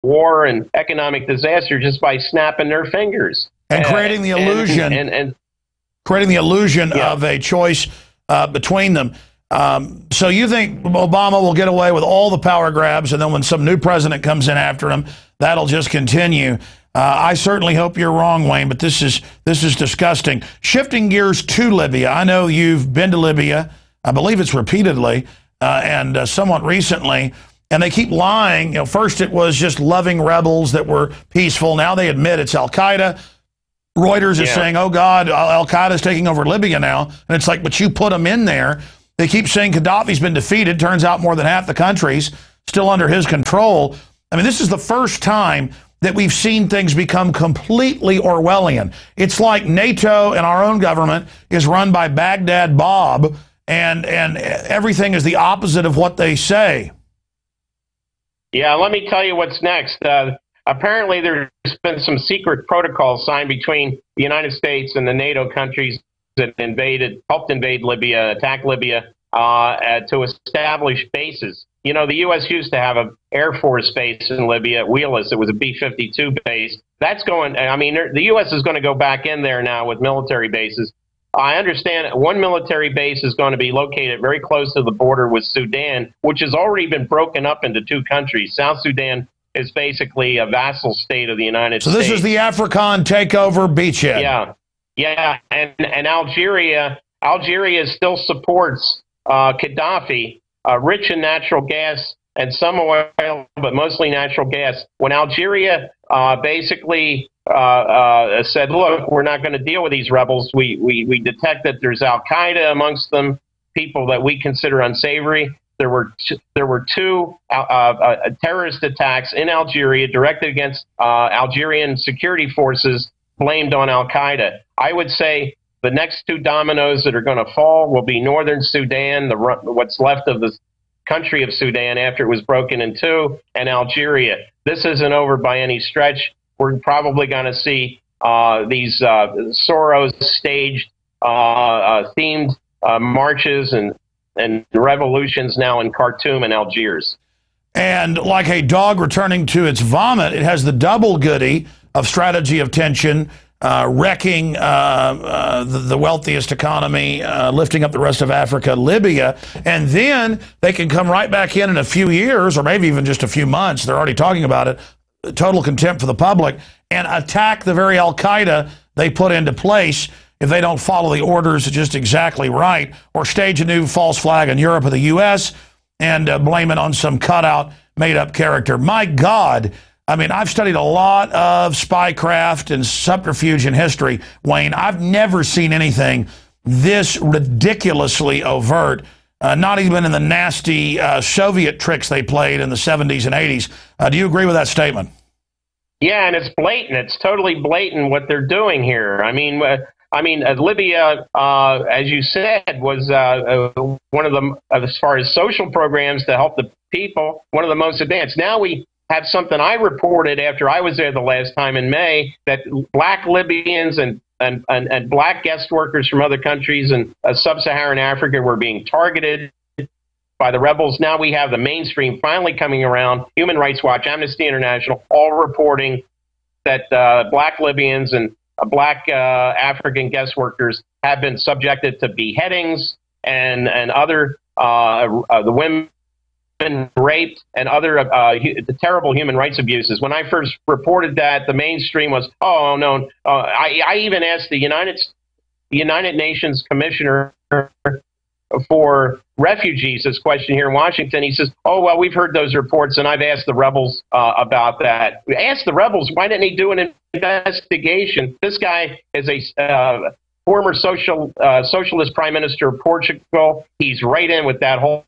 war and economic disaster just by snapping their fingers and creating the illusion of a choice between them. So you think Obama will get away with all the power grabs, and then when some new president comes in after him, that'll just continue? I certainly hope you're wrong, Wayne, but this is disgusting. Shifting gears to Libya, I know you've been to Libya. I believe it's repeatedly and somewhat recently, and they keep lying. You know, first it was just loving rebels that were peaceful. Now they admit it's Al-Qaeda. Reuters is saying, oh, God, Al-Qaeda is taking over Libya now. And it's like, but you put them in there. They keep saying Gaddafi's been defeated. Turns out more than half the country's still under his control. I mean, this is the first time that we've seen things become completely Orwellian. It's like NATO and our own government is run by Baghdad Bob, and everything is the opposite of what they say. Yeah, let me tell you what's next. Apparently, there's been some secret protocols signed between the United States and the NATO countries that helped invade Libya, attack Libya, to establish bases. You know, the U.S. used to have an Air Force base in Libya at Wheelis. It was a B-52 base. That's going, I mean, the U.S. is going to go back in there now with military bases. I understand one military base is going to be located very close to the border with Sudan, which has already been broken up into two countries. South Sudan is basically a vassal state of the United States. So this is the African takeover beachhead. Yeah, and Algeria still supports Gaddafi, rich in natural gas and some oil, but mostly natural gas. When Algeria basically said, look, we're not going to deal with these rebels, we detect that there's Al-Qaeda amongst them, people that we consider unsavory. There were two terrorist attacks in Algeria directed against Algerian security forces, blamed on Al-Qaeda. I would say the next two dominoes that are going to fall will be northern Sudan, what's left of the country of Sudan after it was broken in two, and Algeria. This isn't over by any stretch. We're probably going to see these Soros-staged, themed marches and revolutions now in Khartoum and Algiers. And like a dog returning to its vomit, it has the double goody of strategy of tension, wrecking the wealthiest economy, lifting up the rest of Africa, Libya, and then they can come right back in a few years, or maybe even just a few months, they're already talking about it, total contempt for the public, and attack the very Al-Qaeda they put into place if they don't follow the orders just exactly right, or stage a new false flag in Europe or the U.S. and blame it on some cutout, made-up character. My God, I mean, I've studied a lot of spycraft and subterfuge in history, Wayne. I've never seen anything this ridiculously overt, not even in the nasty Soviet tricks they played in the 70s and 80s. Do you agree with that statement? Yeah, and it's blatant. It's totally blatant what they're doing here. I mean, Libya, as you said, was one of the, as far as social programs to help the people, one of the most advanced. Now we have something I reported after I was there the last time in May, that black Libyans and black guest workers from other countries in sub-Saharan Africa were being targeted by the rebels. Now we have the mainstream finally coming around. Human Rights Watch, Amnesty International, all reporting that black Libyans and black African guest workers have been subjected to beheadings and other the women raped and other terrible human rights abuses. When I first reported that, the mainstream was, oh no. I even asked the United Nations Commissioner for Refugees this question here in Washington. He says, oh, well, we've heard those reports, and I've asked the rebels about that. We asked the rebels, why didn't he do an investigation? This guy is a former socialist prime minister of Portugal. He's right in with that whole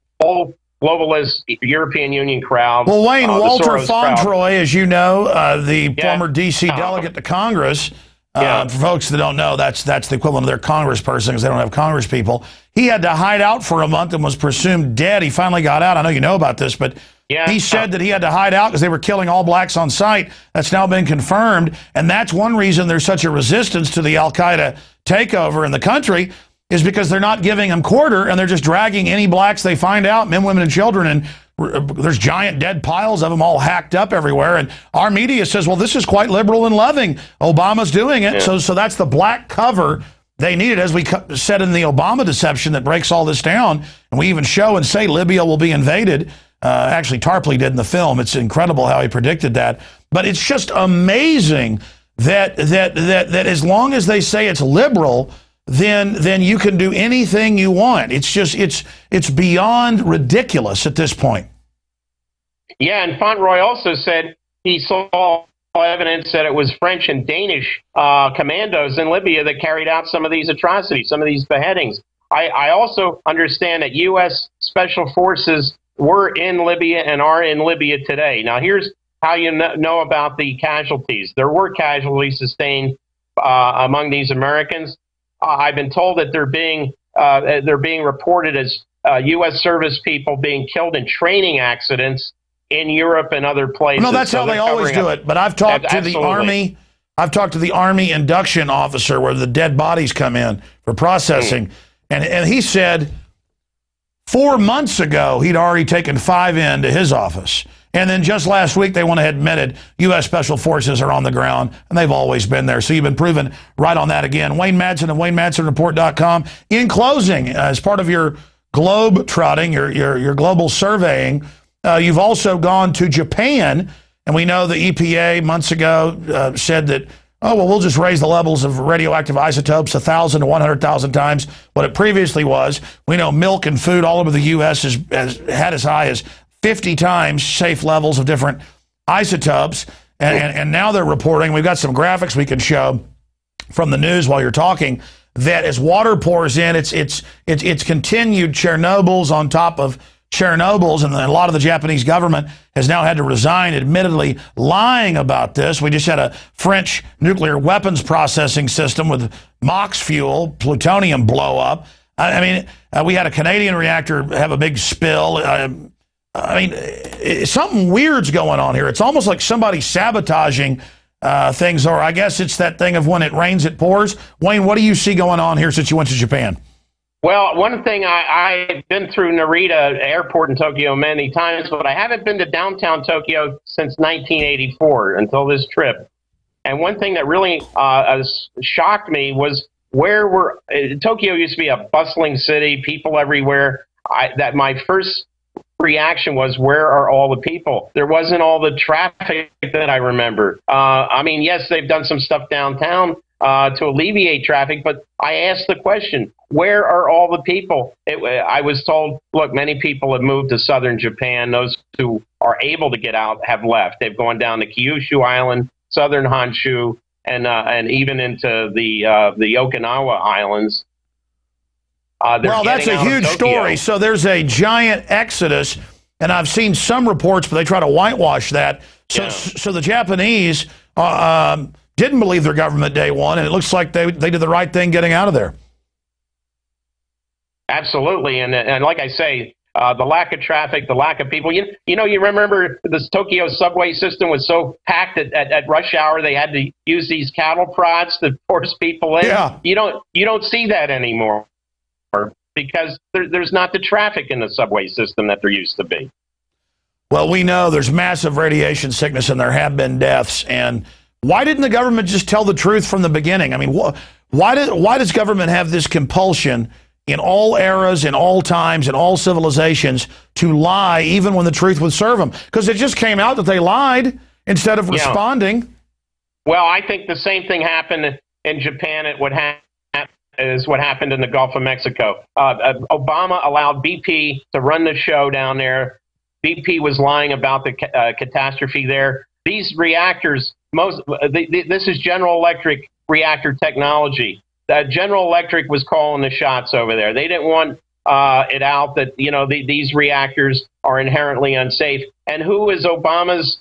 globalist European Union crowd. Well, Wayne, Walter Fauntroy, as you know, the former D.C. delegate to Congress, for folks that don't know, that's the equivalent of their congressperson because they don't have congress people. He had to hide out for a month and was presumed dead. He finally got out. I know you know about this, but he said that he had to hide out because they were killing all blacks on sight. That's now been confirmed, and that's one reason there's such a resistance to the Al-Qaeda takeover in the country, is because they're not giving them quarter, and they're just dragging any blacks they find out, men, women, and children, and there's giant dead piles of them all hacked up everywhere. And our media says, well, this is quite liberal and loving. Obama's doing it. Yeah. So that's the black cover they needed, as we said in the Obama deception that breaks all this down. And we even show and say Libya will be invaded. Actually, Tarpley did in the film. It's incredible how he predicted that. But it's just amazing that as long as they say it's liberal, then you can do anything you want. It's beyond ridiculous at this point. Yeah, and Fauntleroy also said he saw evidence that it was French and Danish commandos in Libya that carried out some of these atrocities, some of these beheadings. I also understand that U.S. Special Forces were in Libya and are in Libya today. Now, here's how you know about the casualties. There were casualties sustained among these Americans. I've been told that they're being reported as U.S. service people being killed in training accidents in Europe and other places. No, that's how they always do it. But I've talked to the Army. I've talked to the Army induction officer where the dead bodies come in for processing, and he said 4 months ago he'd already taken 5 into his office. And then just last week, they went ahead and admitted U.S. Special Forces are on the ground, and they've always been there. So you've been proven right on that again. Wayne Madsen of WayneMadsenReport.com. In closing, as part of your globe trotting, your global surveying, you've also gone to Japan, and we know the EPA months ago said that, oh, well, we'll just raise the levels of radioactive isotopes 1,000 to 100,000 times what it previously was. We know milk and food all over the U.S. has had as high as 50 times safe levels of different isotopes, and now they're reporting. We've got some graphics we can show from the news while you're talking that as water pours in, it's continued Chernobyls on top of Chernobyls, and a lot of the Japanese government has now had to resign, admittedly lying about this. We just had a French nuclear weapons processing system with MOX fuel, plutonium blow up. I mean, we had a Canadian reactor have a big spill. I mean, something weird's going on here. It's almost like somebody sabotaging things, or I guess it's that thing of when it rains, it pours. Wayne, what do you see going on here since you went to Japan? Well, one thing, I've been through Narita Airport in Tokyo many times, but I haven't been to downtown Tokyo since 1984 until this trip. And one thing that really shocked me was Tokyo used to be a bustling city, people everywhere. My first reaction was, where are all the people? There wasn't all the traffic that I remember. I mean, yes, they've done some stuff downtown to alleviate traffic, but I asked the question, where are all the people? I was told, look, many people have moved to southern Japan. Those who are able to get out have left. They've gone down to Kyushu Island, southern Honshu, and even into the Okinawa Islands. Well, that's a huge story. So there's a giant exodus, and I've seen some reports, but they try to whitewash that. So the Japanese didn't believe their government day one, and it looks like they did the right thing getting out of there. Absolutely, and like I say, the lack of traffic, the lack of people. You remember this Tokyo subway system was so packed at rush hour they had to use these cattle prods to force people in. Yeah. You don't see that anymore, because there's not the traffic in the subway system that there used to be. Well, we know there's massive radiation sickness and there have been deaths. And why didn't the government just tell the truth from the beginning? I mean, why does government have this compulsion in all eras, in all times, in all civilizations to lie even when the truth would serve them? Because it just came out that they lied instead of responding. Well, I think the same thing happened in Japan. Is what happened in the Gulf of Mexico. Obama allowed BP to run the show down there. BP was lying about the catastrophe there. These reactors, this is General Electric reactor technology. General Electric was calling the shots over there. They didn't want it out that these reactors are inherently unsafe. And who is Obama's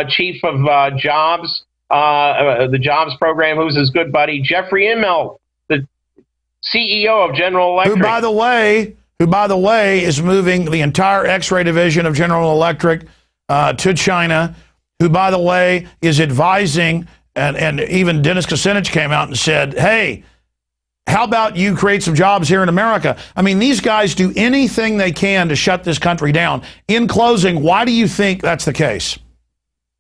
chief of jobs, the jobs program? Who's his good buddy? Jeffrey Immelt, the CEO of General Electric. Who, by the way, is moving the entire X-ray division of General Electric to China, who, by the way, is advising, and even Dennis Kucinich came out and said, hey, how about you create some jobs here in America? I mean, these guys do anything they can to shut this country down. In closing, why do you think that's the case?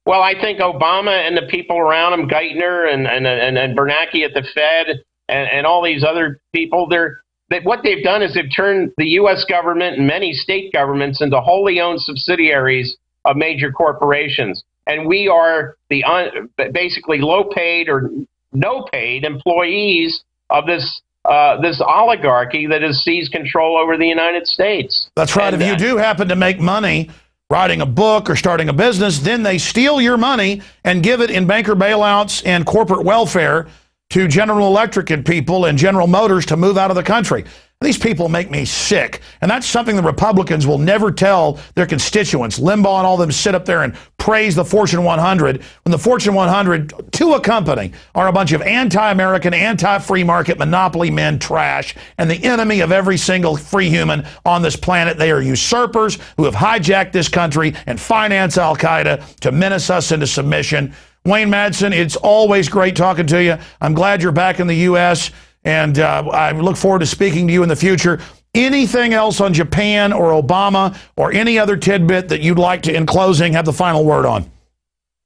Well, I think Obama and the people around him, Geithner and Bernanke at the Fed, and all these other people, what they've done is they've turned the U.S. government and many state governments into wholly owned subsidiaries of major corporations. And we are the basically low-paid or no-paid employees of this oligarchy that has seized control over the United States. That's right. And if you do happen to make money writing a book or starting a business, then they steal your money and give it in banker bailouts and corporate welfare to General Electric and people and General Motors to move out of the country. These people make me sick. And that's something the Republicans will never tell their constituents. Limbaugh and all of them sit up there and praise the Fortune 100 when the Fortune 100, to a company, are a bunch of anti-American, anti-free market monopoly men trash and the enemy of every single free human on this planet. They are usurpers who have hijacked this country and finance al-Qaeda to menace us into submission. Wayne Madsen, it's always great talking to you. I'm glad you're back in the U.S., and I look forward to speaking to you in the future. Anything else on Japan or Obama or any other tidbit that you'd like to, in closing, have the final word on?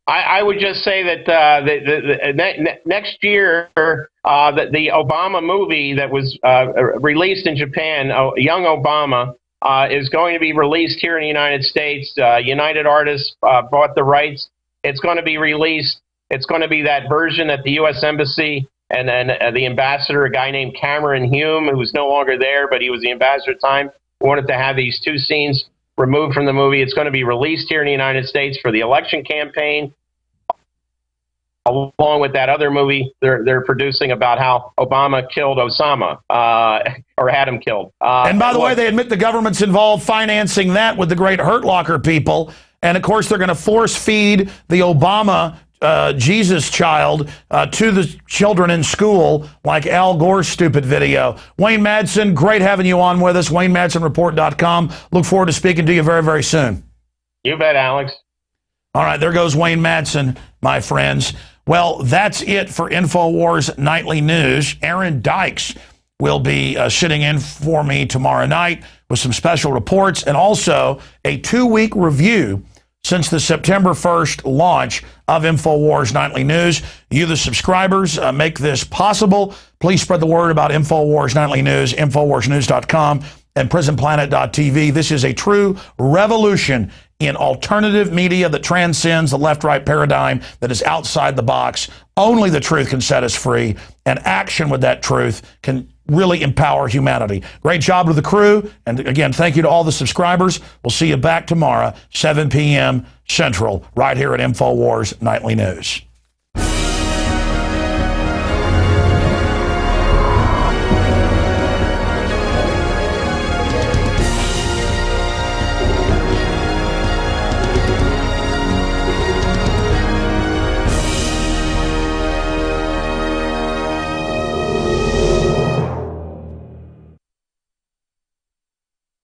I would just say that next year, the Obama movie that was released in Japan, Young Obama, is going to be released here in the United States. United Artists bought the rights. It's going to be released. It's going to be that version at the U.S. Embassy. And then the ambassador, a guy named Cameron Hume, who's no longer there, but he was the ambassador at the time, wanted to have these two scenes removed from the movie. It's going to be released here in the United States for the election campaign, along with that other movie they're producing about how Obama killed Osama, or had him killed. And by the way, they admit the government's involved financing that with the great Hurt Locker people. And, of course, they're going to force feed the Obama Jesus child to the children in school, like Al Gore's stupid video. Wayne Madsen, great having you on with us. WayneMadsenReport.com. Look forward to speaking to you very, very soon. You bet, Alex. All right, there goes Wayne Madsen, my friends. Well, that's it for Infowars Nightly News. Aaron Dykes will be sitting in for me tomorrow night with some special reports and also a 2-week review since the September 1st launch of Infowars Nightly News. You, the subscribers, make this possible. Please spread the word about Infowars Nightly News, InfowarsNews.com, and PrisonPlanet.tv. This is a true revolution in alternative media that transcends the left-right paradigm that is outside the box. Only the truth can set us free, and action with that truth can really empower humanity. Great job to the crew. And again, thank you to all the subscribers. We'll see you back tomorrow, 7 p.m. Central, right here at Infowars Nightly News.